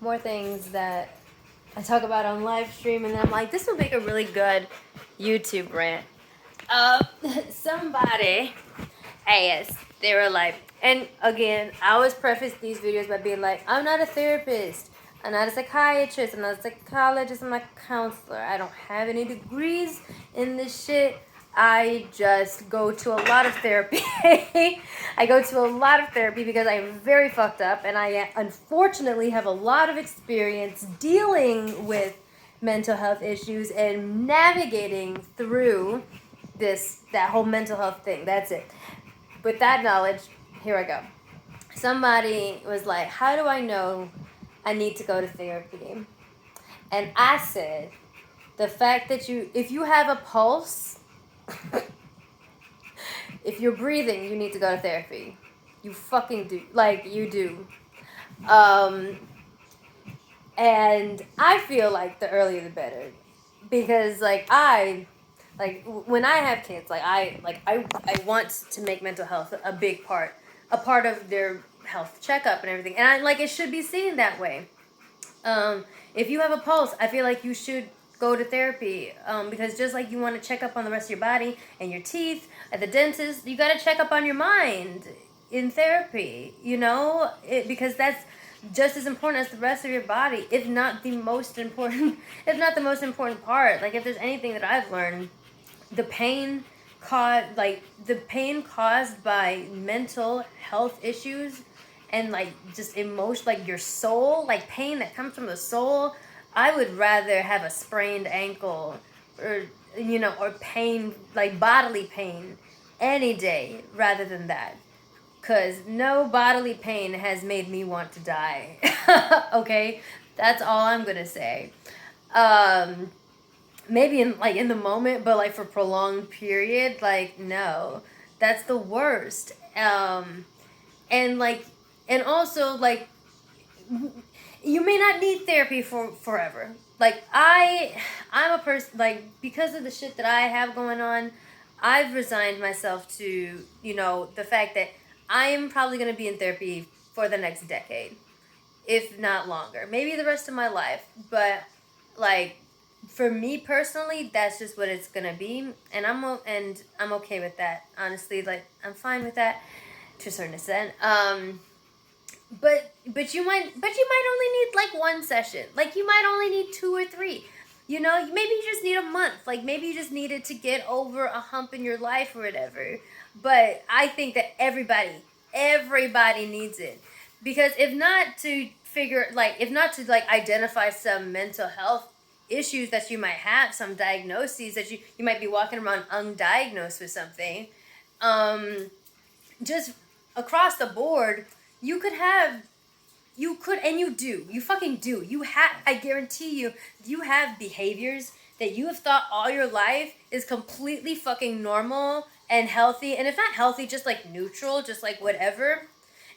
more things that I talk about on live stream, and I'm like, this will make a really good YouTube rant. Uh, Somebody asked, they were like, and again, I always preface these videos by being like, I'm not a therapist, I'm not a psychiatrist, I'm not a psychologist, I'm not a counselor, I don't have any degrees in this shit. I just go to a lot of therapy. I go to a lot of therapy because I'm very fucked up, and I unfortunately have a lot of experience dealing with mental health issues and navigating through that whole mental health thing. That's it. With that knowledge, here I go. Somebody was like, how do I know I need to go to therapy? And I said, the fact that if you have a pulse, if you're breathing, you need to go to therapy. You fucking do. Like, you do. And I feel like the earlier the better. Because, when I have kids, I want to make mental health a big part, a part of their health checkup and everything. And it should be seen that way. If you have a pulse, I feel like you should go to therapy, because just like you want to check up on the rest of your body and your teeth at the dentist, you got to check up on your mind in therapy, because that's just as important as the rest of your body, if not the most important, if not the most important part. Like, if there's anything that I've learned, the pain caused by mental health issues and just emotion, your soul, pain that comes from the soul, I would rather have a sprained ankle or pain, bodily pain, any day rather than that. Because no bodily pain has made me want to die. Okay? That's all I'm going to say. Maybe in the moment, but for prolonged period, no. That's the worst. And also, you may not need therapy for forever. I'm a person, because of the shit that I have going on, I've resigned myself to, the fact that I am probably going to be in therapy for the next decade, if not longer. Maybe the rest of my life. But, for me personally, that's just what it's going to be. And I'm okay with that. Honestly, I'm fine with that to a certain extent. But you might only need one session. You might only need 2 or 3. Maybe you just need a month. Maybe you just needed to get over a hump in your life or whatever. But I think that everybody needs it. Because if not to identify some mental health issues that you might have, some diagnoses that you might be walking around undiagnosed with something, just across the board, you fucking do. I guarantee you have behaviors that you have thought all your life is completely fucking normal and healthy, and if not healthy, just neutral, just whatever.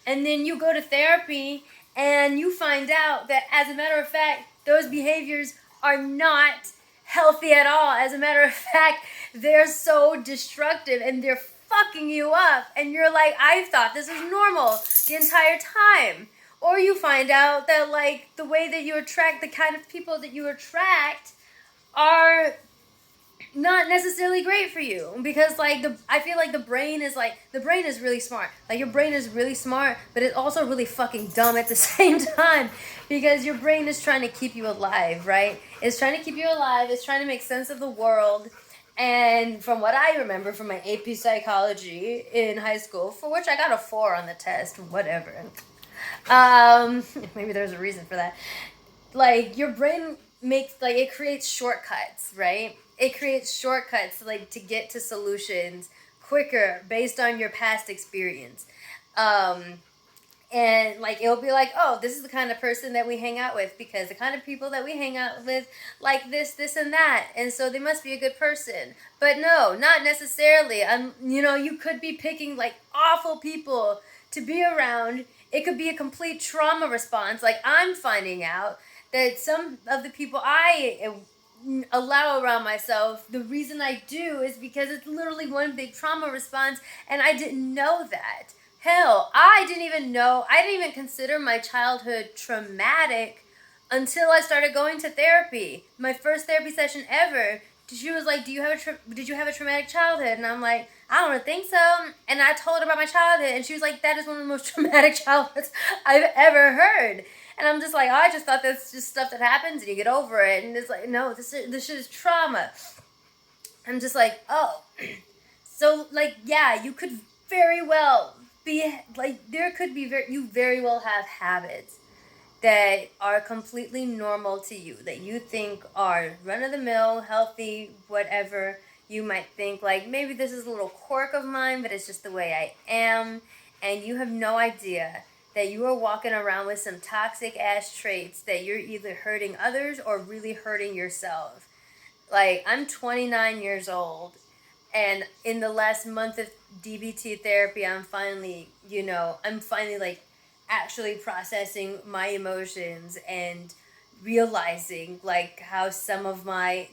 And then you go to therapy and you find out that, as a matter of fact, those behaviors are not healthy at all. As a matter of fact, they're so destructive and they're fucking you up, and you're like, I thought this was normal the entire time. Or you find out that the way that you attract, the kind of people that you attract are not necessarily great for you, because I feel like the brain is really smart. Your brain is really smart, but it's also really fucking dumb at the same time, because your brain is trying to keep you alive, right? It's trying to keep you alive. It's trying to make sense of the world. And from what I remember from my AP psychology in high school, for which I got a 4 on the test, whatever. Maybe there's a reason for that. Your brain makes, it creates shortcuts, right? It creates shortcuts, to get to solutions quicker based on your past experience. And it'll be oh, this is the kind of person that we hang out with, because the kind of people that we hang out with this and that, and so they must be a good person. But no, not necessarily. You could be picking awful people to be around. It could be a complete trauma response. I'm finding out that some of the people I allow around myself, the reason I do is because it's literally one big trauma response, and I didn't know that. Hell, I didn't even consider my childhood traumatic until I started going to therapy. My first therapy session ever, she was like, did you have a traumatic childhood? And I'm like, I don't think so. And I told her about my childhood, and she was like, that is one of the most traumatic childhoods I've ever heard. And I'm just like, oh, I just thought that's just stuff that happens and you get over it. And it's like, no, this shit is trauma. I'm just like, oh. So, like, yeah, you could very well be, like, you very well have habits that are completely normal to you, that you think are run-of-the-mill, healthy, whatever. You might think, like, maybe this is a little quirk of mine, but it's just the way I am. And you have no idea that you are walking around with some toxic-ass traits that you're either hurting others or really hurting yourself. Like, I'm 29 years old, and in the last month of DBT therapy, I'm finally like actually processing my emotions and realizing like how some of my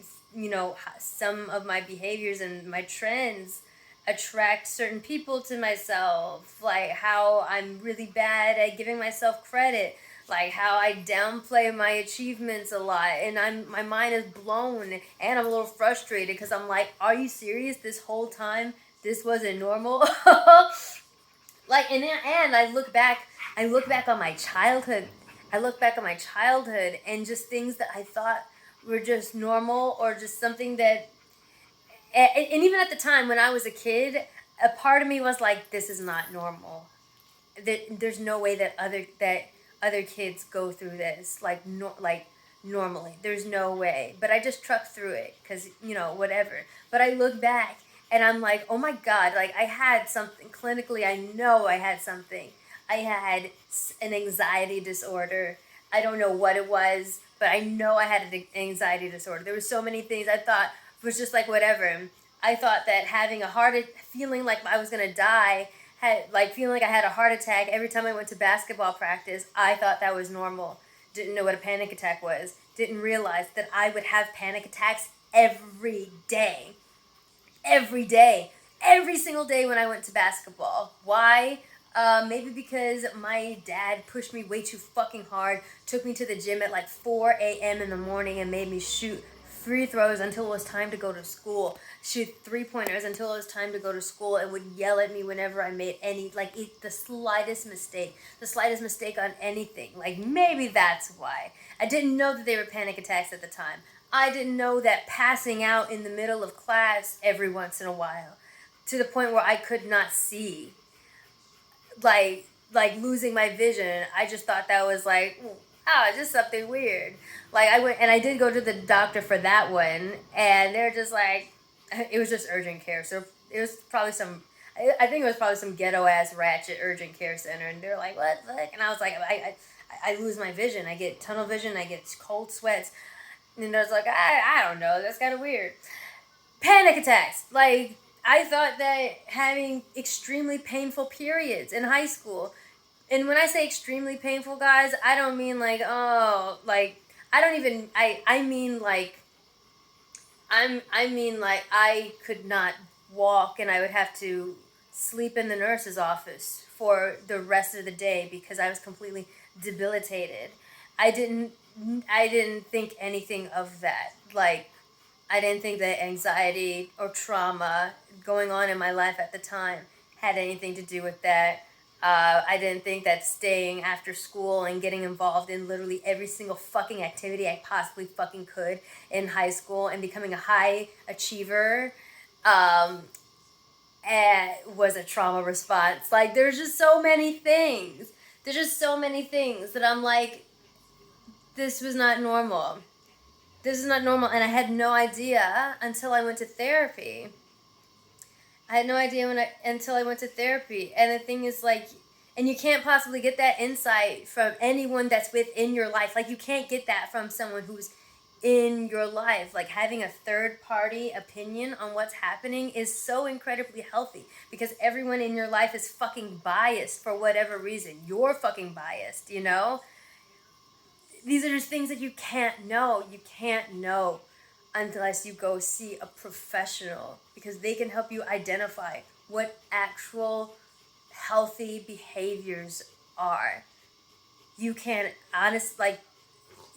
behaviors and my trends attract certain people to myself, like how I'm really bad at giving myself credit, like how I downplay my achievements a lot, and my mind is blown, and I'm a little frustrated because I'm like, are you serious? This whole time this wasn't normal. Like, and I look back on my childhood. I look back on my childhood and just things that I thought were just normal, or just something that, and even at the time when I was a kid, a part of me was like, this is not normal. There's no way that other kids go through this like normally. There's no way. But I just trucked through it because whatever. But I look back and I'm like, oh my God, like I had something clinically. I know I had something. I had an anxiety disorder. I don't know what it was, but I know I had an anxiety disorder. There were so many things I thought was just like whatever. I thought that having feeling like I was gonna die, feeling like I had a heart attack every time I went to basketball practice, I thought that was normal. Didn't know what a panic attack was. Didn't realize that I would have panic attacks every day. Every day. Every single day when I went to basketball. Why? Maybe because my dad pushed me way too fucking hard, took me to the gym at like 4 a.m. in the morning and made me shoot free throws until it was time to go to school, shoot three-pointers until it was time to go to school, and would yell at me whenever I made the slightest mistake on anything. Like, maybe that's why. I didn't know that they were panic attacks at the time. I didn't know that passing out in the middle of class every once in a while, to the point where I could not see, like losing my vision. I just thought that was like, just something weird. Like, I did go to the doctor for that one, and they're just like, it was just urgent care. So it was probably I think it was probably some ghetto ass ratchet urgent care center, and they're like, what the heck? And I was like, I lose my vision. I get tunnel vision. I get cold sweats. And I was like, I don't know. That's kind of weird. Panic attacks. Like, I thought that having extremely painful periods in high school, and when I say extremely painful, guys, I don't mean like, I mean like, I could not walk and I would have to sleep in the nurse's office for the rest of the day because I was completely debilitated. I didn't think anything of that. Like, I didn't think that anxiety or trauma going on in my life at the time had anything to do with that. I didn't think that staying after school and getting involved in literally every single fucking activity I possibly fucking could in high school and becoming a high achiever was a trauma response. Like, there's just so many things. There's just so many things that I'm like, this was not normal. This is not normal, and I had no idea until I went to therapy. I had no idea until I went to therapy. And the thing is, like, and you can't possibly get that insight from anyone that's within your life. Like, you can't get that from someone who's in your life. Like, having a third-party opinion on what's happening is so incredibly healthy, because everyone in your life is fucking biased for whatever reason. You're fucking biased, you know? These are just things that you can't know. You can't know unless you go see a professional, because they can help you identify what actual healthy behaviors are. You can't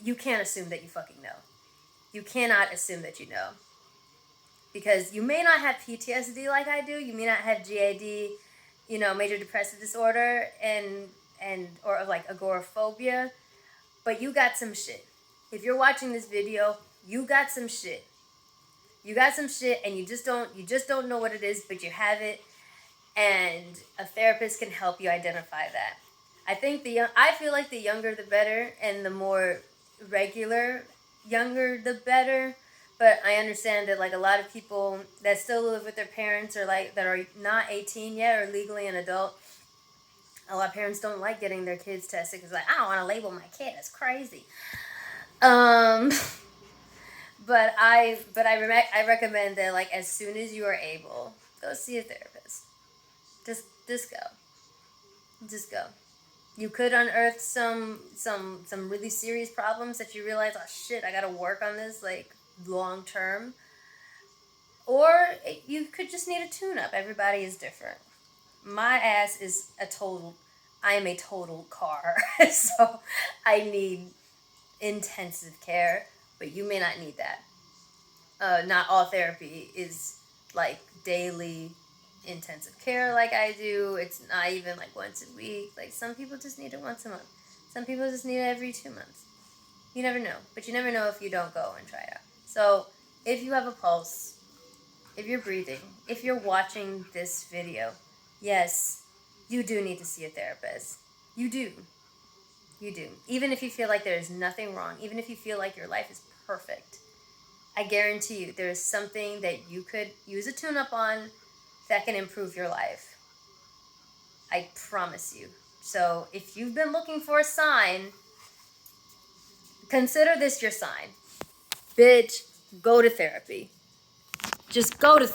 you can't assume that you fucking know. You cannot assume that you know. Because you may not have PTSD like I do. You may not have GAD, you know, major depressive disorder, and or like agoraphobia, but you got some shit. If you're watching this video, you got some shit. You got some shit, and you just don't know what it is, but you have it, and a therapist can help you identify that. I feel like the younger the better, and the more regular younger the better. But I understand that like a lot of people that still live with their parents, or like that are not 18 yet or legally an adult, a lot of parents don't like getting their kids tested because like, I don't want to label my kid. That's crazy. Um, I recommend that like as soon as you are able, go see a therapist. Just go. Just go. You could unearth some really serious problems that you realize, oh shit, I gotta work on this like long term. Or you could just need a tune-up. Everybody is different. My ass is I am a total car. So I need intensive care, but you may not need that. Not all therapy is like daily intensive care like I do. It's not even like once a week. Like some people just need it once a month. Some people just need it every 2 months. You never know. But you never know if you don't go and try it out. So if you have a pulse, if you're breathing, if you're watching this video, yes, you do need to see a therapist. You do. You do. Even if you feel like there is nothing wrong, even if you feel like your life is perfect, I guarantee you there is something that you could use a tune-up on that can improve your life. I promise you. So if you've been looking for a sign, consider this your sign. Bitch, go to therapy. Just go to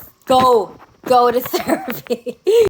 therapy.